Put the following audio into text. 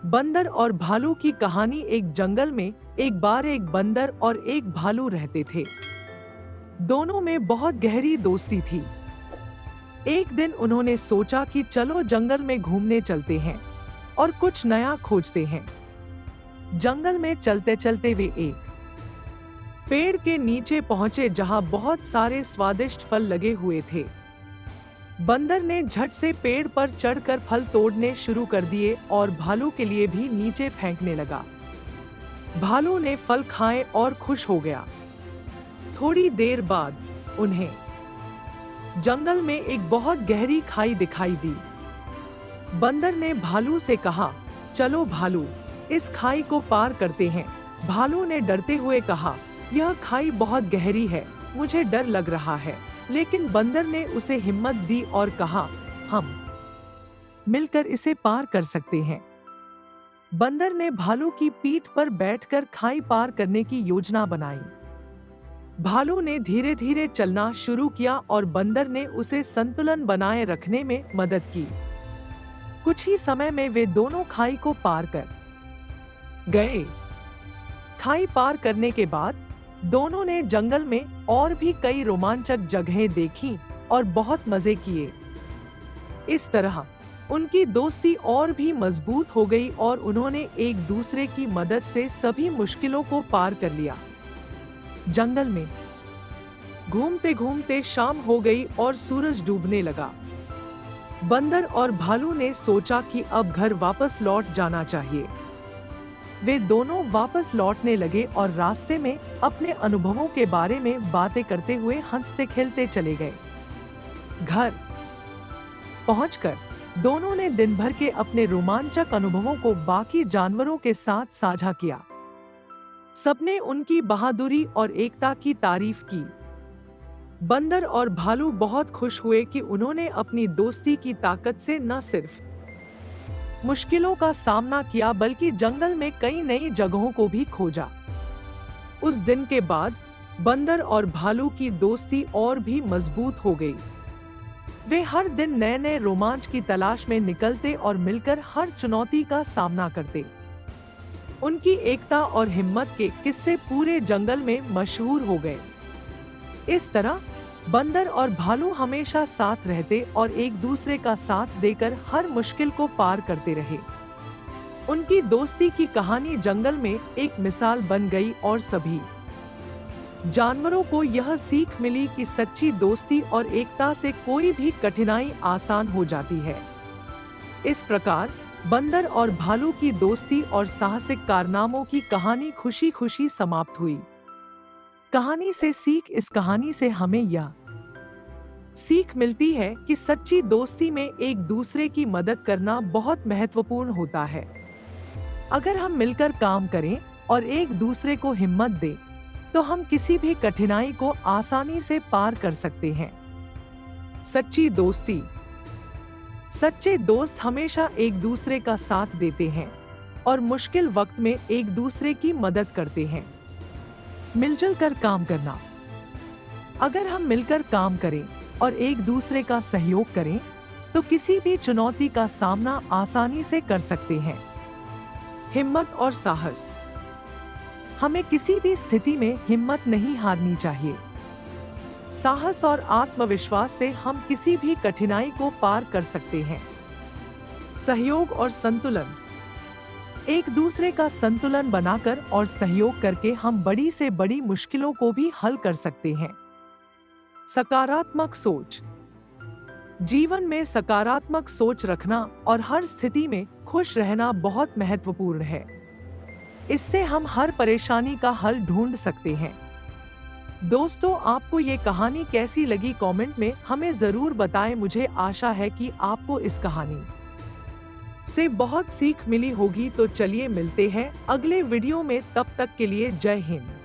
बंदर और भालू की कहानी। एक जंगल में एक बार एक बंदर और एक भालू रहते थे। दोनों में बहुत गहरी दोस्ती थी। एक दिन उन्होंने सोचा कि चलो जंगल में घूमने चलते हैं और कुछ नया खोजते हैं। जंगल में चलते चलते वे एक पेड़ के नीचे पहुंचे जहां बहुत सारे स्वादिष्ट फल लगे हुए थे। बंदर ने झट से पेड़ पर चढ़कर फल तोड़ने शुरू कर दिए और भालू के लिए भी नीचे फेंकने लगा। भालू ने फल खाए और खुश हो गया। थोड़ी देर बाद उन्हें जंगल में एक बहुत गहरी खाई दिखाई दी। बंदर ने भालू से कहा, चलो भालू, इस खाई को पार करते हैं। भालू ने डरते हुए कहा, यह खाई बहुत गहरी है, मुझे डर लग रहा है। लेकिन बंदर ने उसे हिम्मत दी और कहा, हम मिलकर इसे पार कर सकते हैं। बंदर ने भालू की पीठ पर बैठकर खाई पार करने की योजना बनाई। भालू ने धीरे धीरे चलना शुरू किया और बंदर ने उसे संतुलन बनाए रखने में मदद की। कुछ ही समय में वे दोनों खाई को पार कर गए। खाई पार करने के बाद दोनों ने जंगल में और भी कई रोमांचक जगहें देखीं और बहुत मजे किए। इस तरह उनकी दोस्ती और भी मजबूत हो गई और उन्होंने एक दूसरे की मदद से सभी मुश्किलों को पार कर लिया। जंगल में घूमते घूमते शाम हो गई और सूरज डूबने लगा। बंदर और भालू ने सोचा कि अब घर वापस लौट जाना चाहिए। वे दोनों वापस लौटने लगे और रास्ते में अपने अनुभवों के बारे में बातें करते हुए हंसते खेलते चले गए। घर पहुंचकर दोनों ने दिन भर के अपने रोमांचक अनुभवों को बाकी जानवरों के साथ साझा किया। सबने उनकी बहादुरी और एकता की तारीफ की। बंदर और भालू बहुत खुश हुए कि उन्होंने अपनी दोस्ती की ताकत से न सिर्फ मुश्किलों का सामना किया बल्कि जंगल में कई नई जगहों को भी खोजा। उस दिन के बाद बंदर और भालू की दोस्ती और भी मजबूत हो गई। वे हर दिन नए नए रोमांच की तलाश में निकलते और मिलकर हर चुनौती का सामना करते। उनकी एकता और हिम्मत के किस्से पूरे जंगल में मशहूर हो गए। इस तरह बंदर और भालू हमेशा साथ रहते और एक दूसरे का साथ देकर हर मुश्किल को पार करते रहे। उनकी दोस्ती की कहानी जंगल में एक मिसाल बन गई और सभी जानवरों को यह सीख मिली कि सच्ची दोस्ती और एकता से कोई भी कठिनाई आसान हो जाती है। इस प्रकार बंदर और भालू की दोस्ती और साहसिक कारनामों की कहानी खुशी खुशी समाप्त हुई। कहानी से सीख। इस कहानी से हमें यह सीख मिलती है कि सच्ची दोस्ती में एक दूसरे की मदद करना बहुत महत्वपूर्ण होता है। अगर हम मिलकर काम करें और एक दूसरे को हिम्मत दें, तो हम किसी भी कठिनाई को आसानी से पार कर सकते हैं। सच्ची दोस्ती। सच्चे दोस्त हमेशा एक दूसरे का साथ देते हैं और मुश्किल वक्त में एक दूसरे की मदद करते हैं। मिलजुल कर काम करना। अगर हम मिलकर काम करें और एक दूसरे का सहयोग करें, तो किसी भी चुनौती का सामना आसानी से कर सकते हैं। हिम्मत और साहस। हमें किसी भी स्थिति में हिम्मत नहीं हारनी चाहिए। साहस और आत्मविश्वास से हम किसी भी कठिनाई को पार कर सकते हैं। सहयोग और संतुलन। एक दूसरे का संतुलन बनाकर और सहयोग करके हम बड़ी से बड़ी मुश्किलों को भी हल कर सकते हैं। सकारात्मक सोच। जीवन में सकारात्मक सोच रखना और हर स्थिति में खुश रहना बहुत महत्वपूर्ण है। इससे हम हर परेशानी का हल ढूंढ सकते हैं। दोस्तों, आपको ये कहानी कैसी लगी कमेंट में हमें जरूर बताएं। मुझे आशा है कि आपको इस कहानी से बहुत सीख मिली होगी। तो चलिए मिलते हैं अगले वीडियो में, तब तक के लिए जय हिंद।